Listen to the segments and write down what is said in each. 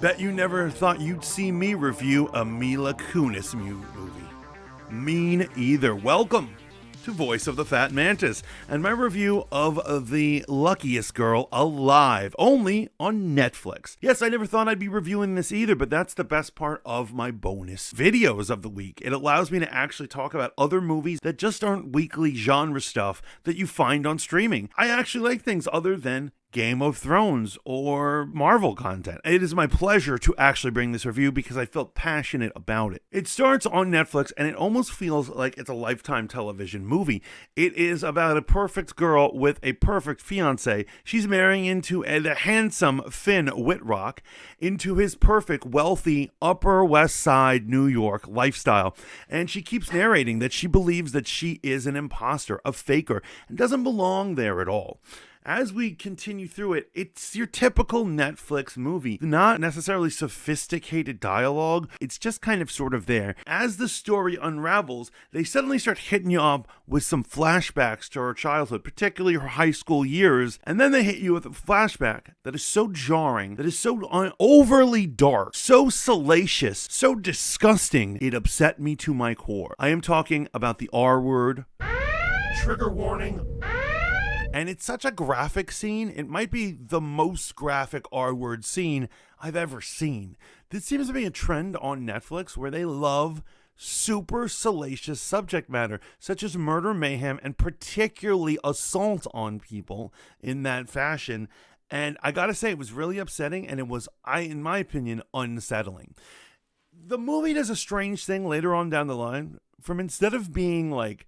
Bet you never thought you'd see me review a Mila Kunis movie. Mean either. Welcome to Voice of the Fat Mantis and my review of The Luckiest Girl Alive, only on Netflix. Yes, I never thought I'd be reviewing this either, but that's the best part of my bonus videos of the week. It allows me to actually talk about other movies that just aren't weekly genre stuff that you find on streaming. I actually like things other than Game of Thrones or Marvel content. It is my pleasure to actually bring this review because I felt passionate about it. It starts on Netflix and it almost feels like it's a Lifetime television movie. It is about a perfect girl with a perfect fiance. She's marrying into the handsome Finn Wittrock into his perfect, wealthy, Upper West Side New York lifestyle. And she keeps narrating that she believes that she is an imposter, a faker, and doesn't belong there at all. As we continue through it, it's your typical Netflix movie. Not necessarily sophisticated dialogue, it's just kind of sort of there. As the story unravels, they suddenly start hitting you up with some flashbacks to her childhood, particularly her high school years, and then they hit you with a flashback that is so jarring, that is so overly dark, so salacious, so disgusting, it upset me to my core. I am talking about the R word. Trigger warning. And it's such a graphic scene. It might be the most graphic R-word scene I've ever seen. This seems to be a trend on Netflix where they love super salacious subject matter, such as murder, mayhem, and particularly assault on people in that fashion. And I gotta say, it was really upsetting, and it was, in my opinion, unsettling. The movie does a strange thing later on down the line. From instead of being like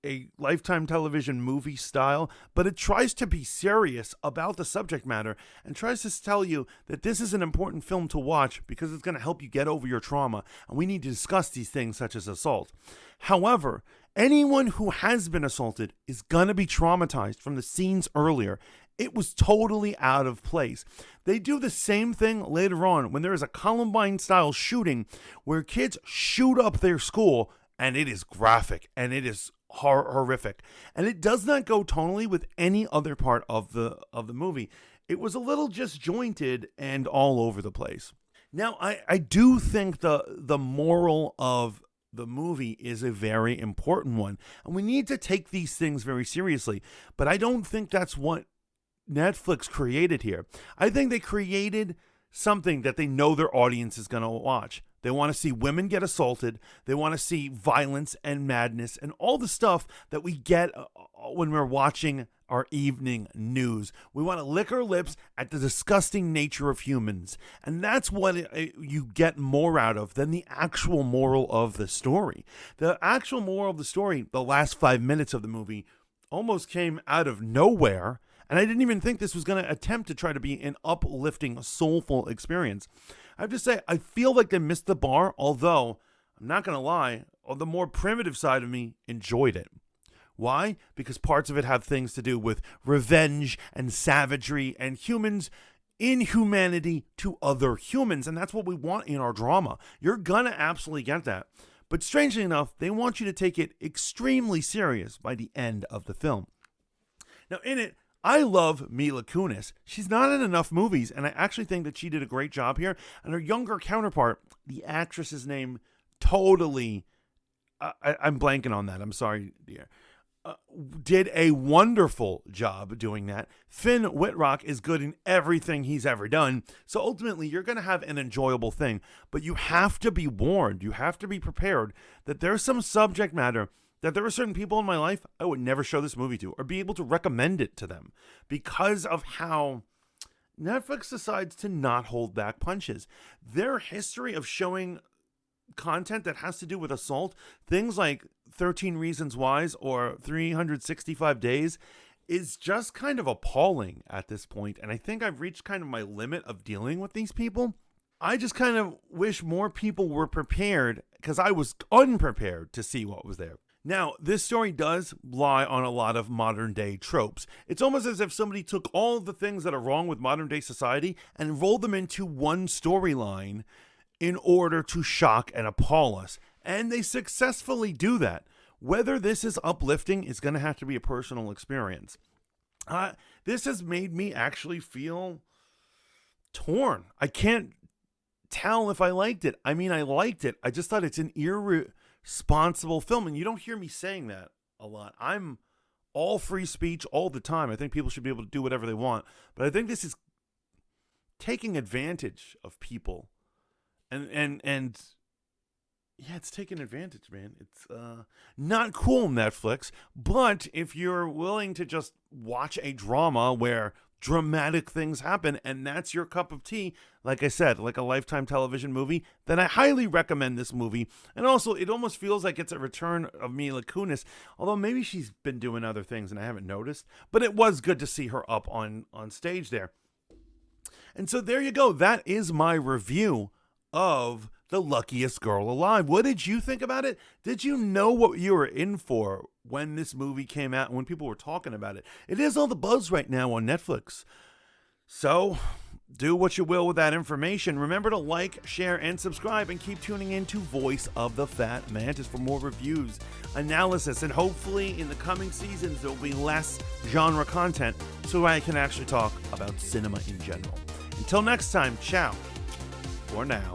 a Lifetime television movie style, but it tries to be serious about the subject matter and tries to tell you that this is an important film to watch because it's going to help you get over your trauma, and we need to discuss these things such as assault. However, anyone who has been assaulted is going to be traumatized from the scenes earlier. It was totally out of place. They do the same thing later on when there is a Columbine-style shooting where kids shoot up their school, and it is graphic, and it is horrific, and it does not go tonally with any other part of the movie. It was a little disjointed and all over the place. Now, I do think the moral of the movie is a very important one, and we need to take these things very seriously, but I don't think that's what Netflix created here. I think they created something that they know their audience is going to watch. They want to see women get assaulted. They want to see violence and madness and all the stuff that we get when we're watching our evening news. We want to lick our lips at the disgusting nature of humans. And that's what you get more out of than the actual moral of the story. The actual moral of the story, the last 5 minutes of the movie, almost came out of nowhere. And I didn't even think this was going to attempt to try to be an uplifting, soulful experience. I have to say, I feel like they missed the bar, although, I'm not going to lie, the more primitive side of me enjoyed it. Why? Because parts of it have things to do with revenge and savagery and humans' inhumanity to other humans, and that's what we want in our drama. You're going to absolutely get that. But strangely enough, they want you to take it extremely serious by the end of the film. Now, in it, I love Mila Kunis. She's not in enough movies, and I actually think that she did a great job here. And her younger counterpart, the actress's name, totally, I'm blanking on that. I'm sorry, dear. Did a wonderful job doing that. Finn Wittrock is good in everything he's ever done. So ultimately, you're going to have an enjoyable thing. But you have to be warned. You have to be prepared that there's some subject matter that there are certain people in my life I would never show this movie to or be able to recommend it to them because of how Netflix decides to not hold back punches. Their history of showing content that has to do with assault, things like 13 Reasons Why or 365 Days, is just kind of appalling at this point. And I think I've reached kind of my limit of dealing with these people. I just kind of wish more people were prepared because I was unprepared to see what was there. Now, this story does rely on a lot of modern day tropes. It's almost as if somebody took all of the things that are wrong with modern day society and rolled them into one storyline in order to shock and appall us. And they successfully do that. Whether this is uplifting is going to have to be a personal experience. This has made me actually feel torn. I can't tell if I liked it. I mean, I liked it. I just thought it's an irresponsible film. And you don't hear me saying that a lot. I'm all free speech all the time. I think people should be able to do whatever they want. But I think this is taking advantage of people. And yeah, it's taking advantage, man. It's not cool, Netflix. But if you're willing to just watch a drama where dramatic things happen and that's your cup of tea, like I said, like a Lifetime television movie, then I highly recommend this movie. And also, it almost feels like it's a return of Mila Kunis, although maybe she's been doing other things and I haven't noticed. But it was good to see her up on stage there. And so there you go. That is my review of The Luckiest Girl Alive. What did you think about it? Did you know what you were in for when this movie came out and when people were talking about it? It is all the buzz right now on Netflix. So do what you will with that information. Remember to like, share, and subscribe, and keep tuning in to Voice of the Fat Mantis for more reviews, analysis, and hopefully in the coming seasons there will be less genre content so I can actually talk about cinema in general. Until next time, ciao for now.